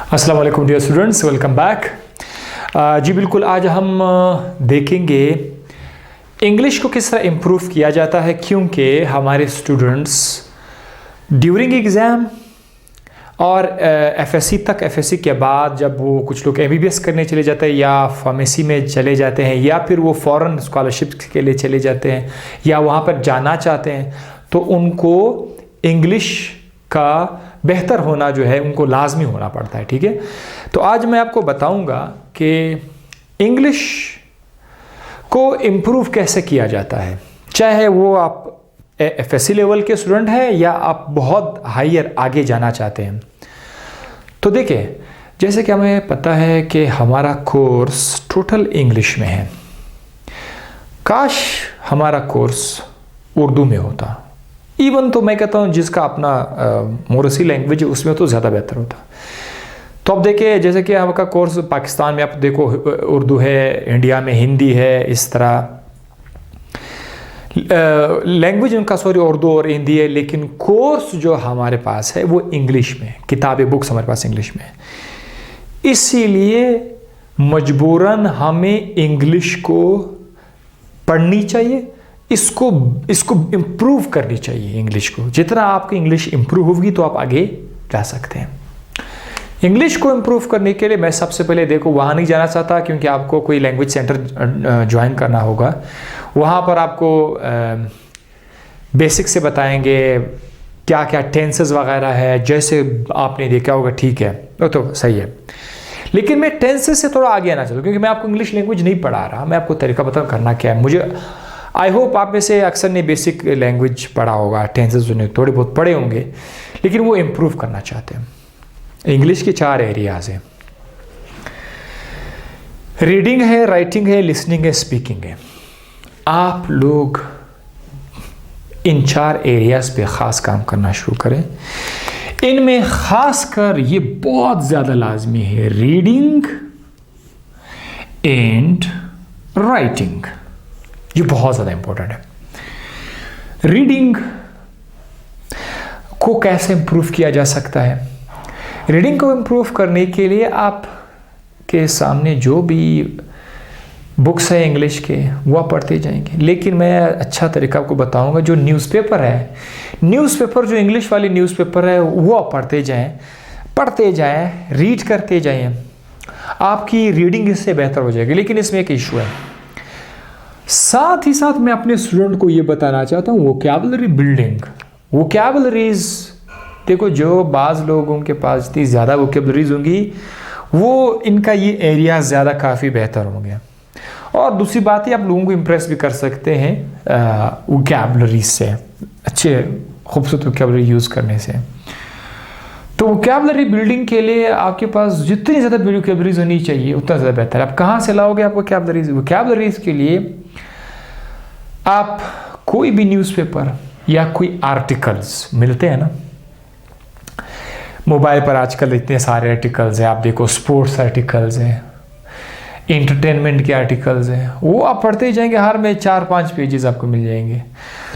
अस्सलाम वालेकुम dear students, welcome back. जी बिल्कुल, आज हम देखेंगे इंग्लिश को किस तरह इम्प्रूव किया जाता है, क्योंकि हमारे स्टूडेंट्स ड्यूरिंग एग्ज़ाम और एफएससी तक, एफएससी के बाद जब वो कुछ लोग एमबीबीएस करने चले जाते हैं या फार्मेसी में चले जाते हैं या फिर वो फ़ॉरेन स्कॉलरशिप के लिए चले जाते हैं या वहाँ पर जाना चाहते हैं, तो उनको इंग्लिश का बेहतर होना जो है उनको लाजमी होना पड़ता है। ठीक है, तो आज मैं आपको बताऊंगा कि इंग्लिश को इम्प्रूव कैसे किया जाता है, चाहे वो आप एफएससी लेवल के स्टूडेंट हैं या आप बहुत हायर आगे जाना चाहते हैं। तो देखिए, जैसे कि हमें पता है कि हमारा कोर्स टोटल इंग्लिश में है। काश हमारा कोर्स उर्दू में होता, इवन तो मैं कहता हूँ जिसका अपना मोरसी लैंग्वेज है उसमें तो ज़्यादा बेहतर होता। तो अब देखिए, जैसे कि आपका कोर्स पाकिस्तान में आप देखो उर्दू है, इंडिया में हिंदी है, इस तरह लैंग्वेज उनका उर्दू और हिंदी है, लेकिन कोर्स जो हमारे पास है वो इंग्लिश में, किताबें बुक्स हमारे पास इंग्लिश में। इसीलिए मजबूरन हमें इंग्लिश को पढ़नी चाहिए, इसको इम्प्रूव करनी चाहिए। इंग्लिश को जितना आपकी इंग्लिश इम्प्रूव होगी तो आप आगे जा सकते हैं। इंग्लिश को इम्प्रूव करने के लिए मैं सबसे पहले देखो वहाँ नहीं जाना चाहता, क्योंकि आपको कोई लैंग्वेज सेंटर ज्वाइन करना होगा। वहाँ पर आपको बेसिक से बताएंगे क्या क्या टेंसेस वगैरह है, जैसे आपने देखा होगा। ठीक है, वो तो सही है, लेकिन मैं टेंसेस से थोड़ा आगे आना चाहता हूँ, क्योंकि मैं आपको इंग्लिश लैंग्वेज नहीं पढ़ा रहा, मैं आपको तरीका बताऊँ करना क्या है। मुझे आई होप आप में से अक्सर ने बेसिक लैंग्वेज पढ़ा होगा, टेंसेस जो थोड़े बहुत पढ़े होंगे, लेकिन वो इम्प्रूव करना चाहते हैं। इंग्लिश के 4 एरियाज हैं, रीडिंग है, राइटिंग है, लिसनिंग है, स्पीकिंग है। आप लोग इन 4 एरियाज पे ख़ास काम करना शुरू करें। इनमें ख़ासकर ये बहुत ज़्यादा लाजमी है, रीडिंग एंड राइटिंग, ये बहुत ज़्यादा इंपॉर्टेंट है। रीडिंग को कैसे इम्प्रूव किया जा सकता है? रीडिंग को इम्प्रूव करने के लिए आप के सामने जो भी बुक्स है इंग्लिश के वो आप पढ़ते जाएंगे, लेकिन मैं अच्छा तरीका आपको बताऊंगा। जो न्यूज़पेपर है, न्यूज़पेपर जो इंग्लिश वाली न्यूज़पेपर है वो आप पढ़ते जाएं, रीड करते जाएं, आपकी रीडिंग इससे बेहतर हो जाएगी। लेकिन इसमें एक इशू है, साथ ही साथ मैं अपने स्टूडेंट को ये बताना चाहता हूँ वोकैबुलरी बिल्डिंग। वोकैबुलरीज देखो, जो बाज़ लोगों के पास इतनी ज़्यादा वोकैबुलरीज होंगी वो इनका ये एरिया ज़्यादा काफ़ी बेहतर होंगे। और दूसरी बात है, आप लोगों को इम्प्रेस भी कर सकते हैं वोकैबुलरीज से, अच्छे खूबसूरत वोकैबुलरी यूज़ करने से। तो वोकैबुलरी बिल्डिंग के लिए आपके पास जितनी ज़्यादा वोकैबुलरीज होनी चाहिए उतना ज़्यादा बेहतर है। आप कहाँ से लाओगे आप वोकैबुलरीज के लिए आप कोई भी न्यूज़पेपर या कोई आर्टिकल्स मिलते हैं ना, मोबाइल पर आजकल इतने सारे आर्टिकल्स हैं। आप देखो, स्पोर्ट्स आर्टिकल्स हैं, एंटरटेनमेंट के आर्टिकल्स हैं, वो आप पढ़ते जाएंगे, हर में 4-5 पेजेस आपको मिल जाएंगे।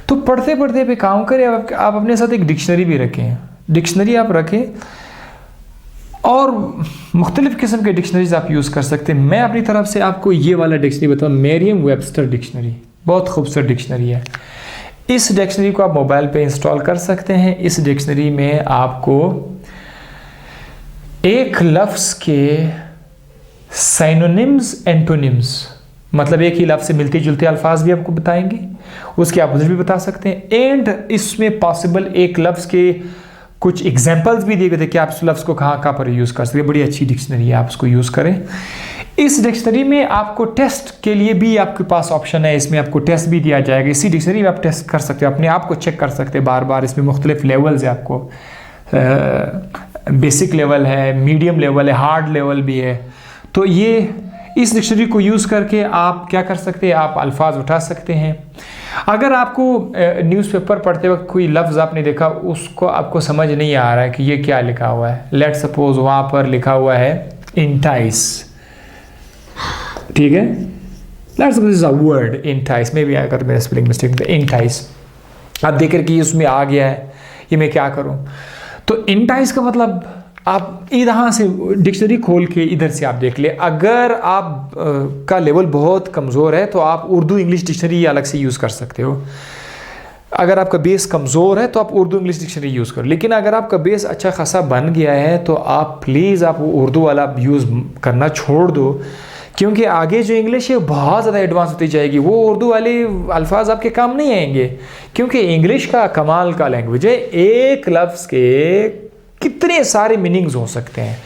तो पढ़ते पढ़ते पे काम करें, आप अपने साथ एक डिक्शनरी भी रखें, डिक्शनरी आप रखें और मुख्तलिफ़ किस्म के डिक्शनरीज आप यूज़ कर सकते हैं। मैं अपनी तरफ से आपको ये वाला डिक्शनरी बताऊँ, मेरियम वेबस्टर डिक्शनरी, बहुत खूबसूरत डिक्शनरी है। इस डिक्शनरी को आप मोबाइल पे इंस्टॉल कर सकते हैं। इस डिक्शनरी में आपको एक लफ्ज़ के साइनोनिम्स, एंटोनिम्स, मतलब एक ही लफ्ज़ से मिलते जुलते अल्फाज भी आपको बताएंगे, उसके अपोजिट भी बता सकते हैं। एंड इसमें पॉसिबल एक लफ्ज़ के कुछ एग्जांपल्स भी दिए गए थे कि आप इस लफ्ज़ को कहाँ कहाँ पर यूज़ कर सकते हैं। बड़ी अच्छी डिक्शनरी है, आप उसको यूज़ करें। इस डिक्शनरी में आपको टेस्ट के लिए भी आपके पास ऑप्शन है, इसमें आपको टेस्ट भी दिया जाएगा। इसी डिक्शनरी में आप टेस्ट कर सकते हो, अपने आप को चेक कर सकते हैं बार बार। इसमें मुख्तलिफ लेवल्स है, आपको बेसिक लेवल है, मीडियम लेवल है, हार्ड लेवल भी है। तो ये इस डिक्शनरी को यूज़ करके आप क्या कर सकते हैं, आप अल्फाज उठा सकते हैं। अगर आपको न्यूज़पेपर पढ़ते वक्त कोई लफ्ज़ आपने देखा, उसको आपको समझ नहीं आ रहा है कि ये क्या लिखा हुआ है, लेट सपोज वहाँ पर लिखा हुआ है इंटाइस, ठीक है, let's suppose is a word entice, may be अगर मेरा स्पेलिंग मिस्टेक है, इंटाइस। आप देख रहे कि उसमें आ गया है, ये मैं क्या करूँ? तो इंटाइस का मतलब आप यहाँ से डिक्शनरी खोल के इधर से आप देख ले, अगर आप का लेवल बहुत कमज़ोर है तो आप उर्दू इंग्लिश डिक्शनरी अलग से यूज़ कर सकते हो। अगर आपका बेस कमज़ोर है तो आप उर्दू इंग्लिश डिक्शनरी यूज़ करो। लेकिन अगर आपका बेस अच्छा खासा बन गया है तो आप प्लीज़ आप उर्दू वाला यूज़ करना छोड़ दो, क्योंकि आगे जो इंग्लिश है बहुत ज़्यादा एडवांस होती जाएगी, वो उर्दू वाले अल्फाज आपके काम नहीं आएंगे। क्योंकि इंग्लिश का कमाल का लैंग्वेज है, एक लफ्ज़ के कितने सारे मीनिंग्स हो सकते हैं,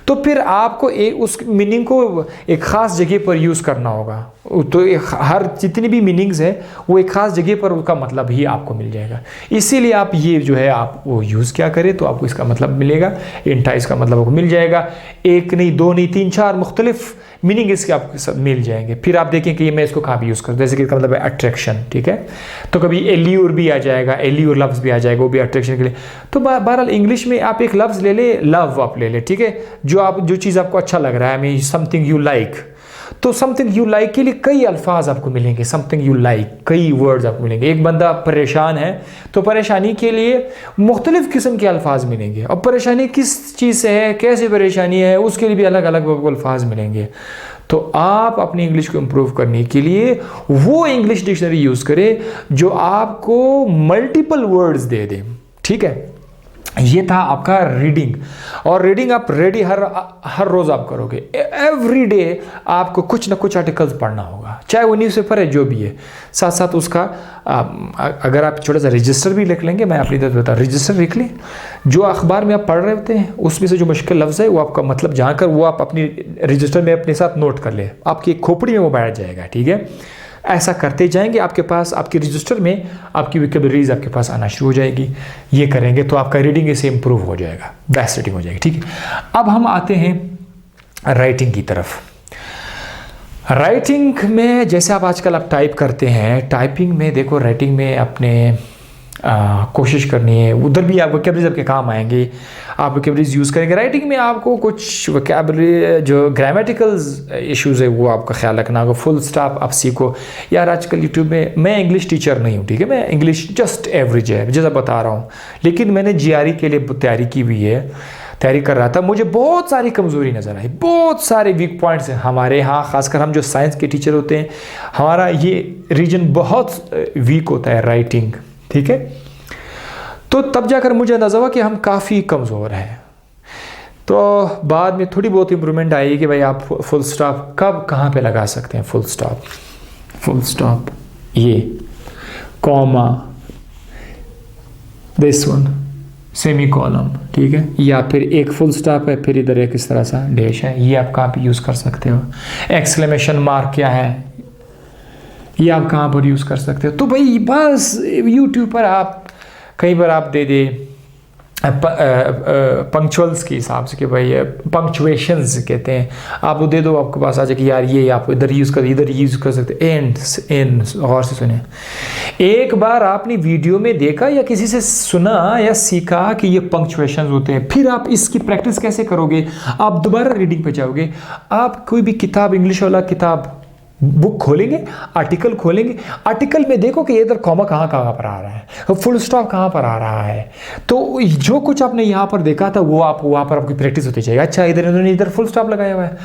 तो फिर आपको उस मीनिंग को एक ख़ास जगह पर यूज़ करना होगा। तो हर जितनी भी मीनिंग्स है वो एक ख़ास जगह पर उसका मतलब ही आपको मिल जाएगा। इसीलिए आप ये जो है आप वो यूज़ क्या करें तो आपको इसका मतलब मिलेगा, इंटाइज का मतलब आपको मिल जाएगा। एक नहीं, दो नहीं, तीन चार मुख्तलिफ मीनिंग इसके आपको सब मिल जाएंगे। फिर आप देखें कि ये मैं इसको कहाँ भी यूज़ करूँ, जैसे कि इसका मतलब है अट्रैक्शन, ठीक है, तो कभी एल्यूर भी आ जाएगा, एल्यूर लफ्ज़ भी आ जाएगा, वो भी अट्रैक्शन के लिए। तो बहरहाल इंग्लिश में आप एक लफ्ज़ ले ले, लव आप ले ले, ठीक है, जो चीज़ आपको अच्छा लग रहा है, मैं समथिंग यू लाइक, तो समथिंग यू लाइक के लिए कई अल्फाज आपको मिलेंगे, समथिंग यू लाइक कई वर्ड्स आपको मिलेंगे। एक बंदा परेशान है तो परेशानी के लिए मुख्तलिफ किस्म के अल्फाज मिलेंगे, और परेशानी किस चीज़ से है, कैसे परेशानी है, उसके लिए भी अलग अलग अल्फाज मिलेंगे। तो आप अपनी इंग्लिश को इम्प्रूव करने के लिए वो इंग्लिश डिक्शनरी यूज़ करें जो आपको मल्टीपल वर्ड्स दे दे, ठीक है। ये था आपका रीडिंग, और रीडिंग आप हर रोज़ आप करोगे। एवरी डे आपको कुछ ना कुछ आर्टिकल्स पढ़ना होगा, चाहे वो न्यूज़पेपर है जो भी है, साथ साथ उसका अगर आप छोटा सा रजिस्टर भी लिख लेंगे, मैं अपनी तरफ बता, रजिस्टर लिख लें, जो अखबार में आप पढ़ रहे होते हैं उसमें से जो मुश्किल लफ्ज़ है वो आपका मतलब जानकर वो आप अपनी रजिस्टर में अपने साथ नोट कर ले, आपकी खोपड़ी में वो बैठ जाएगा, ठीक है। ऐसा करते जाएंगे, आपके पास आपके रजिस्टर में आपकी वोकैबुलरीज आपके पास आना शुरू हो जाएगी। ये करेंगे तो आपका रीडिंग इससे इम्प्रूव हो जाएगा, बेस्ट रीडिंग हो जाएगी, ठीक है। अब हम आते हैं राइटिंग की तरफ। राइटिंग में जैसे आप आजकल आप टाइप करते हैं, टाइपिंग में देखो, राइटिंग में अपने कोशिश करनी है, उधर भी आप वोकैबुलरीज आपके काम आएंगे, आप वोकैबुलरीज यूज़ करेंगे। राइटिंग में आपको कुछ वोकैबुलरी जो ग्रामेटिकल इश्यूज़ है वो आपका ख्याल रखना होगा। फुल स्टॉप आप सीखो। यार आजकल यूट्यूब में, मैं इंग्लिश टीचर नहीं हूँ, ठीक है, मैं इंग्लिश जस्ट एवरेज है जैसा बता रहा हूँ, लेकिन मैंने GRE के लिए तैयारी की हुई है, तैयारी कर रहा था। मुझे बहुत सारी कमज़ोरी नज़र आई, बहुत सारे वीक पॉइंट्स हैं हमारे यहाँ, ख़ासकर हम जो साइंस के टीचर होते हैं, हमारा ये रीजन बहुत वीक होता है राइटिंग, ठीक है। तो तब जाकर मुझे अंदाज़ा हुआ कि हम काफ़ी कमज़ोर हैं। तो बाद में थोड़ी बहुत इम्प्रूवमेंट आई कि भाई आप फुल स्टॉप कब कहाँ पे लगा सकते हैं, फुल स्टॉप ये comma, this one semi column, ठीक है, या फिर एक फुल स्टॉप है, फिर इधर एक इस तरह सा डैश है, ये आप कहाँ पे यूज़ कर सकते हो। एक्सक्लेमेशन मार्क क्या है, ये आप कहाँ पर यूज़ कर सकते हो। तो भाई बस यूट्यूब पर आप कहीं पर आप दे दे पंक्चुअल्स के हिसाब से कि भाई पंक्चुएशंस कहते हैं, आप वो दे दो, आपके पास आ जाए कि यार ये आप इधर यूज़ कर सकते। एंड गौर से सुने, एक बार आपने वीडियो में देखा या किसी से सुना या सीखा कि ये पंक्चुएशंस होते हैं, फिर आप इसकी प्रैक्टिस कैसे करोगे, आप दोबारा रीडिंग पे जाओगे। आप कोई भी किताब, इंग्लिश वाला किताब बुक खोलेंगे, आर्टिकल खोलेंगे, आर्टिकल में देखो कि इधर कॉमा कहाँ पर आ रहा है, फुल स्टॉप कहाँ पर आ रहा है। तो जो कुछ आपने यहाँ पर देखा था वो आप वहाँ पर आपकी प्रैक्टिस होती जाएगी। अच्छा इधर फुल स्टॉप लगाया हुआ है।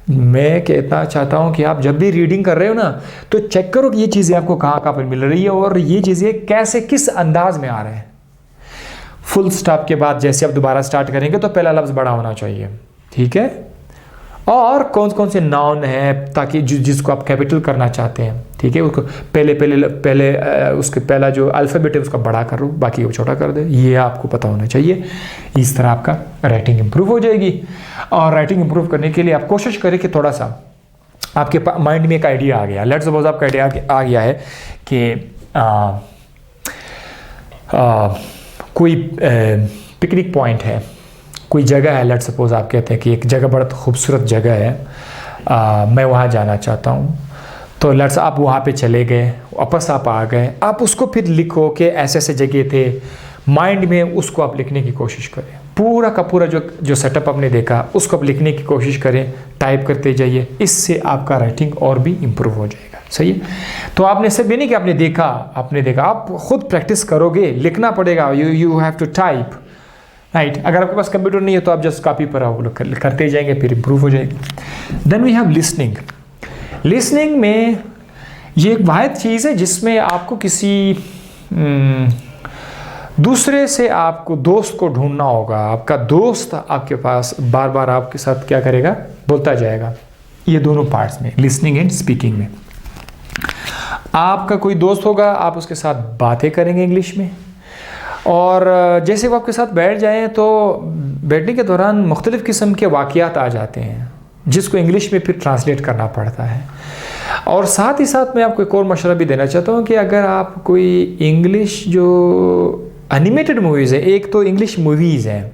मैं कहना चाहता हूँ कि आप जब भी रीडिंग कर रहे हो ना, तो चेक करो कि ये चीज़ें आपको कहाँ पर मिल रही है और ये चीज़ें कैसे, किस अंदाज में आ रहे हैं। फुल स्टॉप के बाद जैसे आप दोबारा स्टार्ट करेंगे तो पहला लफ्ज़ बड़ा होना चाहिए, ठीक है। और कौन कौन से नाउन है, ताकि जिसको आप कैपिटल करना चाहते हैं, ठीक है, उसको पहले उसके पहला जो अल्फ़ाबेट है उसका बड़ा करो, बाकी वो छोटा कर दे, ये आपको पता होना चाहिए। इस तरह आपका राइटिंग इम्प्रूव हो जाएगी। और राइटिंग इम्प्रूव करने के लिए आप कोशिश करें कि थोड़ा सा आपके माइंड में एक आइडिया आ गया, लेट्स सपोज आपका आइडिया आ गया है कि कोई पिकनिक पॉइंट है, कोई जगह है, लेट्स सपोज आप कहते हैं कि एक जगह बड़ा खूबसूरत जगह है, मैं वहाँ जाना चाहता हूँ। तो लेट्स आप वहाँ पे चले गए, वापस आप आ गए, आप उसको फिर लिखो कि ऐसे ऐसे जगह थे, माइंड में उसको आप लिखने की कोशिश करें। पूरा का पूरा जो सेटअप आपने देखा उसको आप लिखने की कोशिश करें, टाइप करते जाइए, इससे आपका राइटिंग और भी इम्प्रूव हो जाएगा। सही है। तो आपने सिर्फ ये नहीं कि आपने देखा, आप खुद प्रैक्टिस करोगे, लिखना पड़ेगा, you have to type. Right. अगर आपके पास कंप्यूटर नहीं है तो आप जस्ट कॉपी पर आप लोग करते जाएंगे, फिर इम्प्रूव हो जाएगी। Then we have listening. Listening में ये एक वाहिद चीज़ है जिसमें आपको किसी दूसरे से आपको दोस्त को ढूंढना होगा। आपका दोस्त आपके पास बार बार आपके साथ क्या करेगा, बोलता जाएगा। ये दोनों पार्ट्स में, लिसनिंग एंड स्पीकिंग में, आपका कोई दोस्त होगा, आप उसके साथ बातें करेंगे इंग्लिश में, और जैसे वो आपके साथ बैठ जाएं तो बैठने के दौरान मुख्तलिफ़ किस्म के वाक़यात आ जाते हैं जिसको इंग्लिश में फिर ट्रांसलेट करना पड़ता है। और साथ ही साथ मैं आपको एक और मशवरा भी देना चाहता हूँ कि अगर आप कोई इंग्लिश जो एनिमेटेड मूवीज़ है, एक तो इंग्लिश मूवीज़ हैं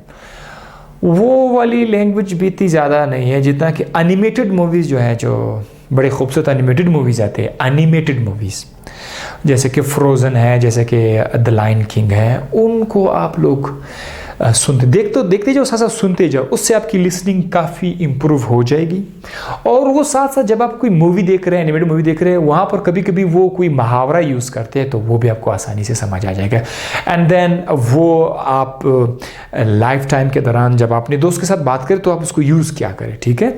वो वाली लैंग्वेज भी इतनी ज़्यादा नहीं है जितना कि एनिमेटेड मूवीज़ जो है, जो बड़े खूबसूरत एनिमेटेड मूवीज़ आते हैं, एनिमेटेड मूवीज़ जैसे कि फ्रोज़न है, जैसे कि द लायन किंग है, उनको आप लोग देखते जाओ, साथ साथ सुनते जाओ, उससे आपकी लिसनिंग काफ़ी इम्प्रूव हो जाएगी। और वो साथ साथ जब आप कोई मूवी देख रहे हैं, एनिमेटेड मूवी देख रहे हैं, वहाँ पर कभी कभी वो कोई मुहावरा यूज़ करते हैं तो वो भी आपको आसानी से समझ आ जाएगा। एंड देन वो आप लाइफ टाइम के दौरान जब अपने दोस्त के साथ बात करें तो आप उसको यूज़ क्या करें, ठीक है।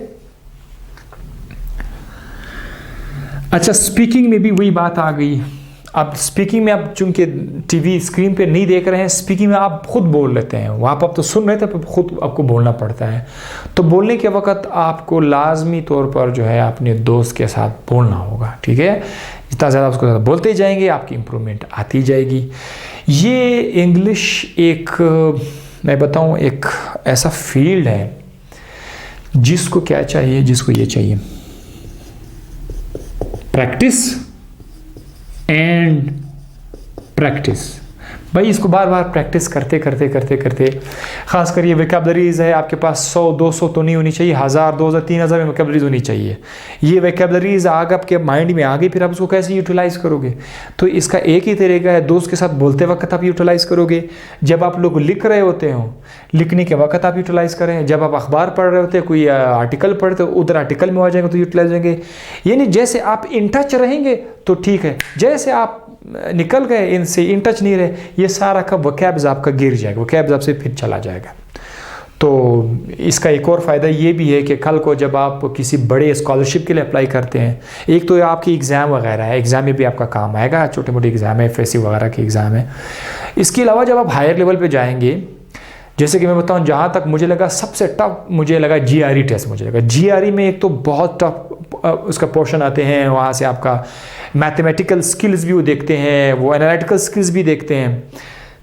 अच्छा, स्पीकिंग में भी वही बात आ गई। अब स्पीकिंग में आप चूंकि टीवी स्क्रीन पे नहीं देख रहे हैं, स्पीकिंग में आप खुद बोल लेते हैं, वहाँ पर आप तो सुन रहे थे, पर खुद आपको बोलना पड़ता है। तो बोलने के वक्त आपको लाजमी तौर पर जो है अपने दोस्त के साथ बोलना होगा, ठीक है। जितना ज़्यादा उसको ज़्यादा बोलते जाएंगे आपकी इम्प्रूवमेंट आती जाएगी। ये इंग्लिश एक, मैं बताऊँ, एक ऐसा फील्ड है जिसको क्या चाहिए, जिसको ये चाहिए, प्रैक्टिस एंड प्रैक्टिस। भाई इसको बार बार प्रैक्टिस करते करते करते करते, खासकर ये वोकैबुलरीज़ है आपके पास 100-200 तो नहीं होनी चाहिए, 1000, 2000, 3000 में वोकैबुलरीज़ होनी चाहिए। ये वोकैबुलरीज़ आगे आपके माइंड में आ गई, फिर आप उसको कैसे यूटिलाइज़ करोगे? तो इसका एक ही तरीका है, दोस्त के साथ बोलते वक्त आप यूटिलाइज़ करोगे, जब आप लोग लिख रहे होते हो लिखने के वक्त आप यूटिलाइज़ करें, जब आप अखबार पढ़ रहे होते हैं, कोई आर्टिकल पढ़ते हो, उधर आर्टिकल में आ जाएंगे तो यूटिलाइज होंगे। यानी जैसे आप इन टच रहेंगे तो ठीक है, जैसे आप निकल गए इनसे, इन टच नहीं रहे, ये सारा का वोकैब्स आपका गिर जाएगा, वोकैब्स आपसे फिर चला जाएगा। तो इसका एक और फ़ायदा ये भी है कि कल को जब आप किसी बड़े स्कॉलरशिप के लिए अप्लाई करते हैं, एक तो आपकी एग्ज़ाम वगैरह है, एग्ज़ाम में भी आपका काम आएगा, छोटे मोटे एग्ज़ाम है, FSC वगैरह के एग्ज़ाम है। इसके अलावा जब आप हायर लेवल पे जाएंगे, जैसे कि मैं बताऊं, जहाँ तक मुझे लगा सबसे टफ मुझे लगा GRE टेस्ट। मुझे लगा GRE में एक तो बहुत टफ उसका पोर्शन आते हैं, वहाँ से आपका मैथमेटिकल स्किल्स भी वो देखते हैं, वो एनालिटिकल स्किल्स भी देखते हैं।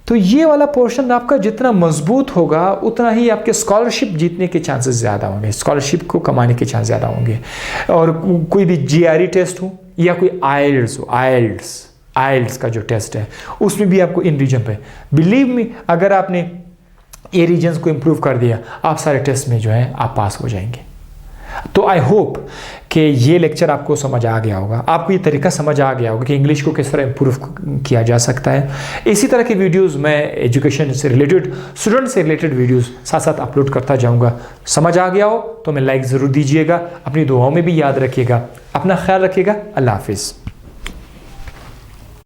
तो ये वाला पोर्शन आपका जितना मजबूत होगा उतना ही आपके स्कॉलरशिप जीतने के चांसेस ज़्यादा होंगे, स्कॉलरशिप को कमाने के चांस ज़्यादा होंगे। और कोई भी GRE टेस्ट हो या कोई IELTS हो, IELTS का जो टेस्ट है उसमें भी आपको इन रीजन पे, बिलीव मी, अगर आपने ये रीजन्स को इम्प्रूव कर दिया, आप सारे टेस्ट में जो है आप पास हो जाएंगे। तो आई होप कि ये लेक्चर आपको समझ आ गया होगा, आपको ये तरीका समझ आ गया होगा कि इंग्लिश को किस तरह इम्प्रूव किया जा सकता है। इसी तरह के वीडियोस मैं एजुकेशन से रिलेटेड, स्टूडेंट से रिलेटेड वीडियोस साथ साथ अपलोड करता जाऊंगा। समझ आ गया हो तो मैं लाइक ज़रूर दीजिएगा, अपनी दुआओं में भी याद रखिएगा, अपना ख्याल रखिएगा। अल्लाह हाफिज़।